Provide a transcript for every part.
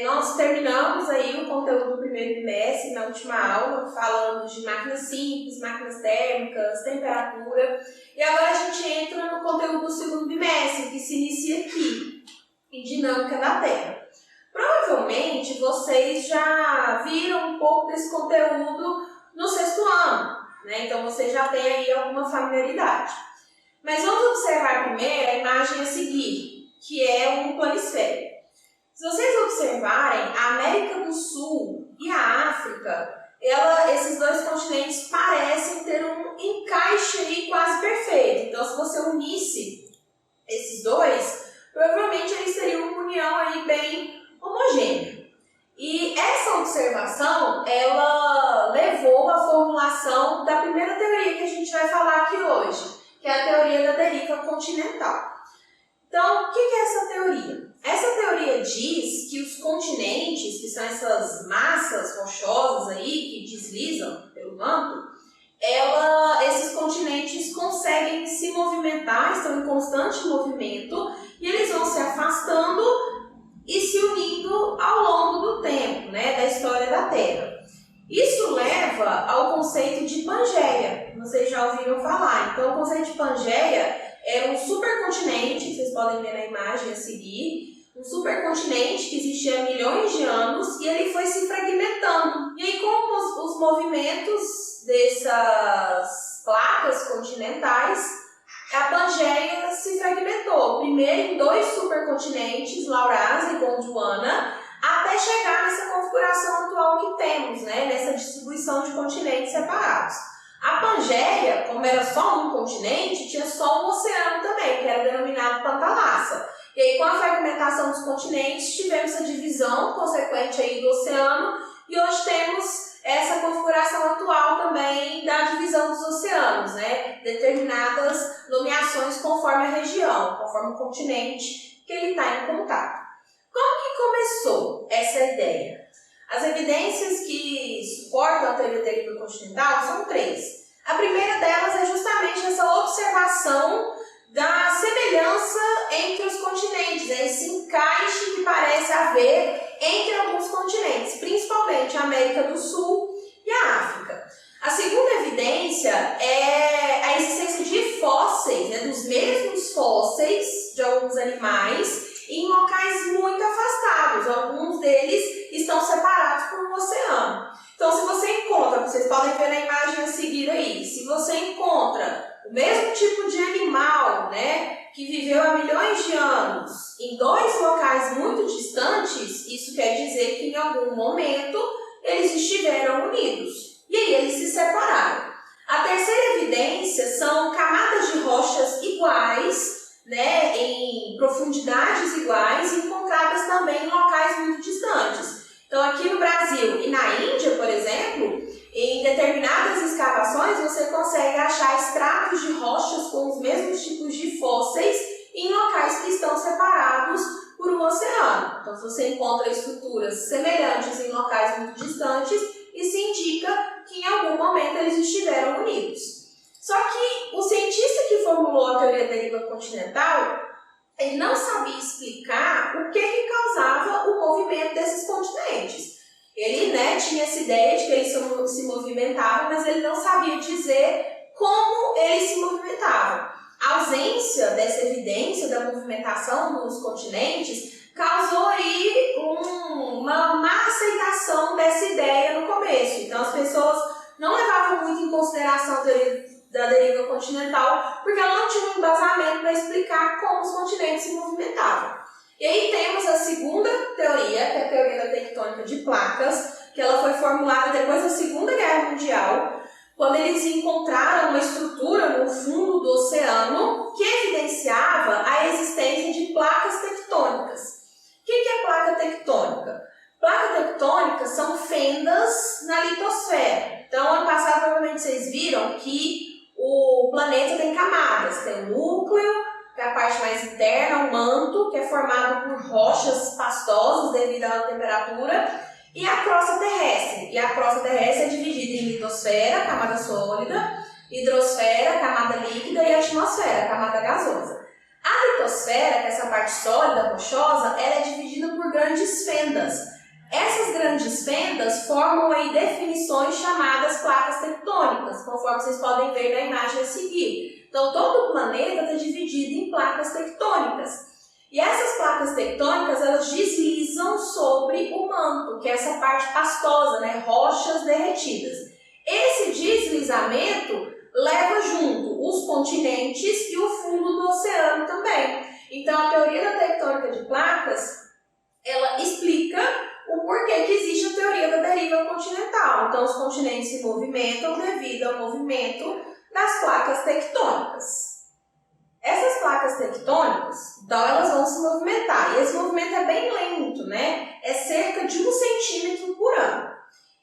nós terminamos aí o conteúdo do primeiro bimestre na última aula, falando de máquinas simples, máquinas térmicas, temperatura, e agora a gente entra no conteúdo do segundo bimestre, que se inicia aqui, em dinâmica da Terra. Provavelmente vocês já viram um pouco desse conteúdo no sexto ano, né? Então vocês já têm aí alguma familiaridade. Mas vamos observar primeiro a imagem a seguir, que é um planisfério. Se vocês observarem, a América do Sul e a África, esses dois continentes parecem ter um encaixe aí quase perfeito. Então, se você unisse esses dois, provavelmente eles teriam uma união aí bem homogênea. E essa observação, ela levou à formulação da primeira teoria que a gente vai falar aqui hoje, que é a teoria da deriva continental. Então, o que é essa teoria? Essa teoria diz que os continentes, que são essas massas rochosas aí que deslizam pelo manto, esses continentes conseguem se movimentar, estão em constante movimento, e eles vão se afastando e se unindo ao longo do tempo, né, da história da Terra. Isso leva ao conceito de Pangeia, vocês já ouviram falar. Então, o conceito de Pangeia era um supercontinente, vocês podem ver na imagem a seguir, um supercontinente que existia há milhões de anos e ele foi se fragmentando. E aí, com os movimentos dessas placas continentais, a Pangeia se fragmentou, primeiro em dois supercontinentes, Laurásia e Gondwana, até chegar nessa configuração atual que temos, né, nessa distribuição de continentes separados. A Pangeia, como era só um continente, tinha só um oceano também, que era denominado Pantalassa. E aí, com a fragmentação dos continentes, tivemos a divisão consequente aí do oceano, e hoje temos essa configuração atual também da divisão dos oceanos, né? Determinadas nomeações conforme a região, conforme o continente que ele está em contato. Como que começou essa ideia? As evidências que suportam a teoria da deriva continental são três. A primeira delas é justamente essa observação da semelhança entre os continentes, né? Esse encaixe que parece haver entre alguns continentes, principalmente a América do Sul e a África. A segunda evidência é a existência de fósseis, né? Dos mesmos fósseis de alguns animais em locais muito afastados. Alguns deles estão separados por um oceano. Então, se você encontra, vocês podem ver na imagem a seguir aí, se você encontra o mesmo tipo de animal, né, que viveu há milhões de anos em dois locais muito distantes, isso quer dizer que em algum momento eles estiveram unidos. E aí eles se separaram. A terceira evidência são camadas de rochas iguais, né, em profundidades iguais, encontradas também em locais muito distantes. Então, aqui no Brasil e na Índia, por exemplo, em determinadas escavações você consegue achar estratos de rochas com os mesmos tipos de fósseis em locais que estão separados por um oceano. Então, se você encontra estruturas semelhantes em locais muito distantes, isso indica que em algum momento eles estiveram unidos. Só que o cientista que formulou a teoria da deriva continental, ele não sabia explicar o que causava o movimento desses continentes. Ele, né, tinha essa ideia de que eles se movimentavam, mas ele não sabia dizer como eles se movimentavam. A ausência dessa evidência da movimentação nos continentes causou aí uma má aceitação dessa ideia no começo. Então, as pessoas não levavam muito em consideração a teoria da deriva continental, porque ela não tinha um embasamento para explicar como os continentes se movimentavam. E aí temos a segunda teoria, que é a teoria da tectônica de placas, que ela foi formulada depois da Segunda Guerra Mundial, quando eles encontraram uma estrutura no fundo do oceano que evidenciava a existência de placas tectônicas. O que é placa tectônica? Placa tectônica são fendas na litosfera. Então, ano passado, provavelmente vocês viram que o planeta tem camadas, tem o núcleo, que é a parte mais interna, o manto, que é formado por rochas pastosas devido à temperatura, e a crosta terrestre. E a crosta terrestre é dividida em litosfera, camada sólida, hidrosfera, camada líquida, e atmosfera, camada gasosa. A litosfera, que é essa parte sólida, rochosa, ela é dividida por grandes fendas. Essas grandes fendas formam aí definições chamadas placas tectônicas, conforme vocês podem ver na imagem a seguir. Então, todo o planeta está dividido em placas tectônicas. E essas placas tectônicas, elas deslizam sobre o manto, que é essa parte pastosa, né? Rochas derretidas. Esse deslizamento leva junto os continentes e o fundo do oceano também. Então, a teoria da tectônica de placas, ela explica o porquê que existe a teoria da deriva continental. Então, os continentes se movimentam devido ao movimento das placas tectônicas. Essas placas tectônicas, então, elas vão se movimentar. E esse movimento é bem lento, né? É cerca de 1 centímetro por ano.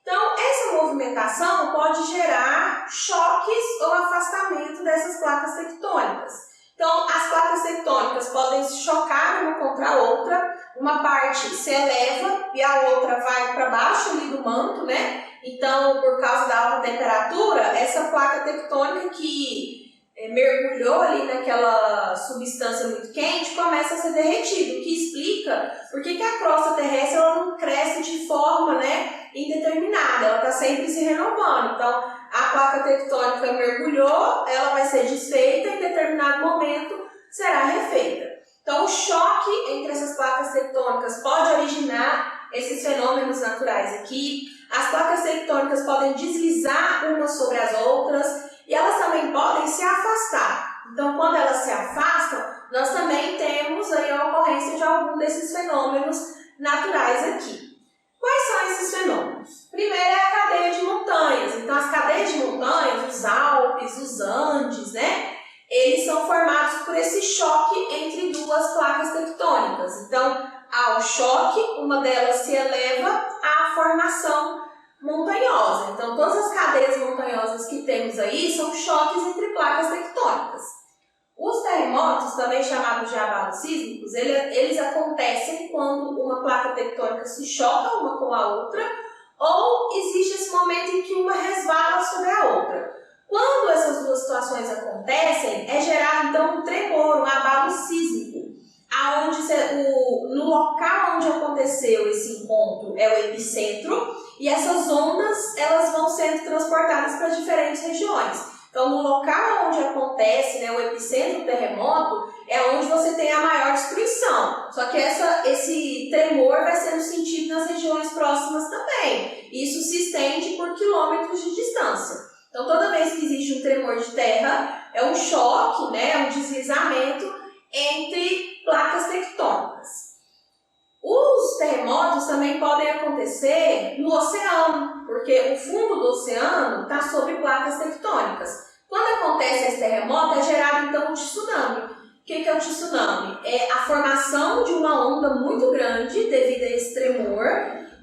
Então, essa movimentação pode gerar choques ou afastamento dessas placas tectônicas. Então, as placas tectônicas podem se chocar uma contra a outra, uma parte se eleva e a outra vai para baixo ali do manto, né? Então, por causa da alta temperatura, essa placa tectônica que mergulhou ali naquela substância muito quente começa a ser derretida, o que explica por que a crosta terrestre ela não cresce de forma, né, indeterminada, ela está sempre se renovando. Então, a placa tectônica mergulhou, ela vai ser desfeita e em determinado momento será refeita. Então, o choque entre essas placas tectônicas pode originar esses fenômenos naturais aqui. As placas tectônicas podem deslizar umas sobre as outras e elas também podem se afastar. Então, quando elas se afastam, nós também temos aí a ocorrência de algum desses fenômenos naturais aqui. Quais são esses fenômenos? Primeiro é a cadeia de montanhas. Então, as cadeias de montanhas, os Alpes, os Andes, né? Eles são formados por esse choque entre duas placas tectônicas. Então, ao choque, uma delas se eleva à formação montanhosa. Então, todas as cadeias montanhosas que temos aí são choques entre placas tectônicas. Os terremotos, também chamados de abalos sísmicos, eles acontecem quando uma placa tectônica se choca uma com a outra ou existe esse momento em que uma resvala sobre a outra. Quando essas duas situações acontecem, é gerado então um tremor, um abalo sísmico, no local onde aconteceu esse encontro é o epicentro e essas ondas elas vão sendo transportadas para diferentes regiões. Então, no local onde acontece, né, o epicentro do terremoto, é onde você tem a maior destruição. Só que esse tremor vai sendo sentido nas regiões próximas também. Isso se estende por quilômetros de distância. Então, toda vez que existe um tremor de terra, é um choque, né, um deslizamento entre placas tectônicas. Os terremotos também podem acontecer no oceano, porque o fundo do oceano está sobre placas tectônicas. Quando acontece esse terremoto, é gerado então um tsunami. O que é o tsunami? É a formação de uma onda muito grande devido a esse tremor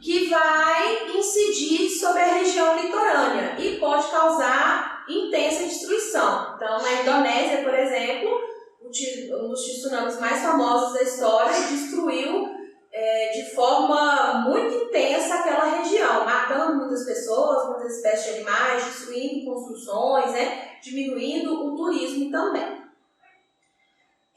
que vai incidir sobre a região litorânea e pode causar intensa destruição. Então, na Indonésia, por exemplo, um dos tsunamis mais famosos da história destruiu de forma muito intensa aquela região, matando muitas pessoas, muitas espécies de animais, destruindo construções, né, diminuindo o turismo também.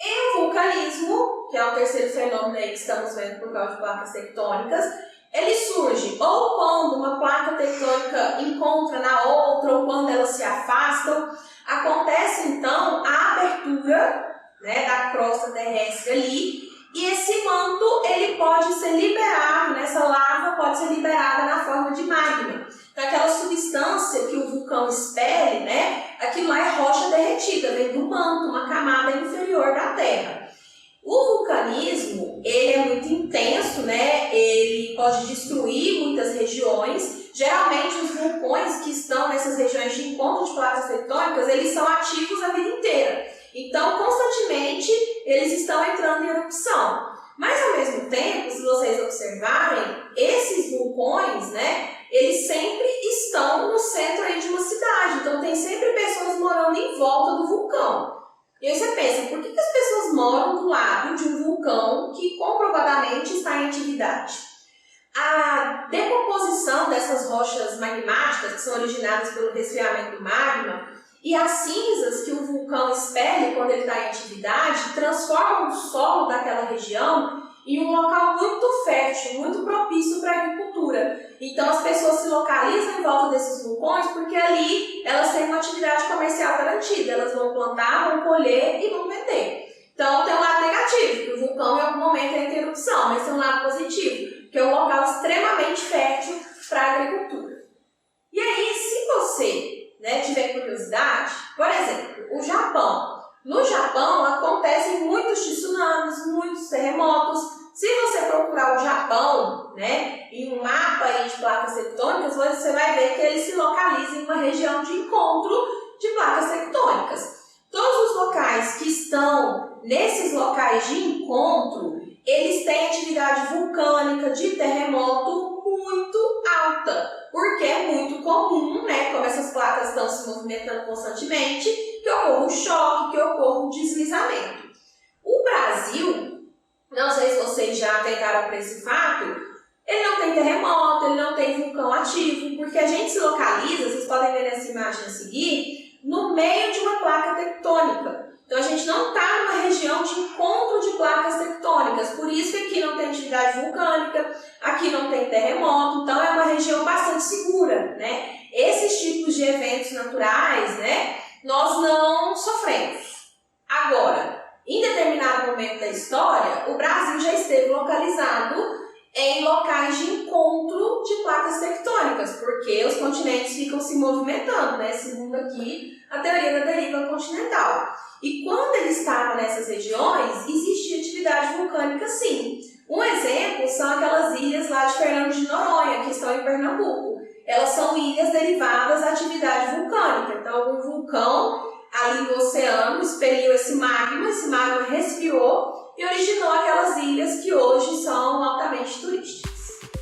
E o vulcanismo, que é o terceiro fenômeno aí que estamos vendo por causa de placas tectônicas, ele surge ou quando uma placa tectônica encontra na outra ou quando elas se afastam. Acontece então a abertura, né, da crosta terrestre ali. E esse manto, ele pode ser liberado, essa lava pode ser liberada na forma de magma. Então, aquela substância que o vulcão expele, né, aquilo lá é rocha derretida, vem do manto, uma camada inferior da Terra. O vulcanismo, ele é muito intenso, né, ele pode destruir muitas regiões. Geralmente, os vulcões que estão nessas regiões de encontro de placas tectônicas, eles são ativos a vida inteira. Então, constantemente, eles estão entrando em erupção. Mas, ao mesmo tempo, se vocês observarem, esses vulcões, né, eles sempre estão no centro aí de uma cidade. Então, tem sempre pessoas morando em volta do vulcão. E aí você pensa, por que as pessoas moram do lado de um vulcão que comprovadamente está em atividade? A decomposição dessas rochas magmáticas, que são originadas pelo resfriamento do magma, E as cinzas que o vulcão expele quando ele está em atividade transformam o solo daquela região em um local muito fértil, muito propício para a agricultura. Então as pessoas se localizam em volta desses vulcões porque ali elas têm uma atividade comercial garantida. Elas vão plantar, vão colher e vão vender. Então tem um lado negativo, que o vulcão em algum momento é interrupção, mas tem um lado positivo, que é um local extremamente fértil para a agricultura. E aí, se você tiver curiosidade, por exemplo, o Japão. No Japão acontecem muitos tsunamis, muitos terremotos. Se você procurar o Japão, em um mapa aí de placas tectônicas, você vai ver que ele se localiza em uma região de encontro de placas tectônicas. Todos os locais que estão nesses locais de encontro, eles têm atividade vulcânica de terremoto muito alta, porque é muito comum, como essas placas estão se movimentando constantemente, que ocorra um choque, que ocorra um deslizamento. O Brasil, não sei se vocês já atentaram para esse fato, ele não tem terremoto, ele não tem vulcão ativo, porque a gente se localiza, vocês podem ver nessa imagem a seguir, no meio de uma placa tectônica. Então a gente não está numa região de encontro de placas tectônicas, por isso que aqui não tem atividade vulcânica, aqui não tem terremoto, então é uma região bastante segura, Esses tipos de eventos naturais, nós não sofremos. Agora, em determinado momento da história, o Brasil já esteve localizado em locais de encontro de placas tectônicas, porque os continentes ficam se movimentando, segundo aqui a teoria da deriva continental. E quando ele estava nessas regiões, existia atividade vulcânica sim. Um exemplo são aquelas ilhas lá de Fernando de Noronha, que estão em Pernambuco. Elas são ilhas derivadas da atividade vulcânica. Então, algum vulcão ali no oceano expeliu esse magma resfriou e originou aquelas ilhas que hoje são altamente turísticas.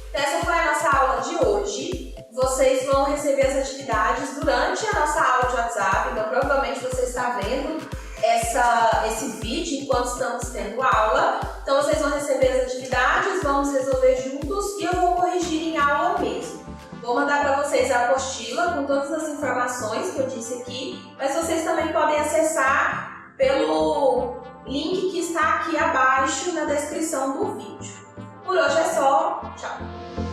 Então, essa foi a nossa aula de hoje. Vocês vão receber as atividades durante a nossa aula de WhatsApp, então provavelmente você está vendo esse vídeo enquanto estamos tendo aula. Então vocês vão receber as atividades, vamos resolver juntos e eu vou corrigir em aula mesmo. Vou mandar para vocês a apostila com todas as informações que eu disse aqui, mas vocês também podem acessar pelo link que está aqui abaixo na descrição do vídeo. Por hoje é só, tchau!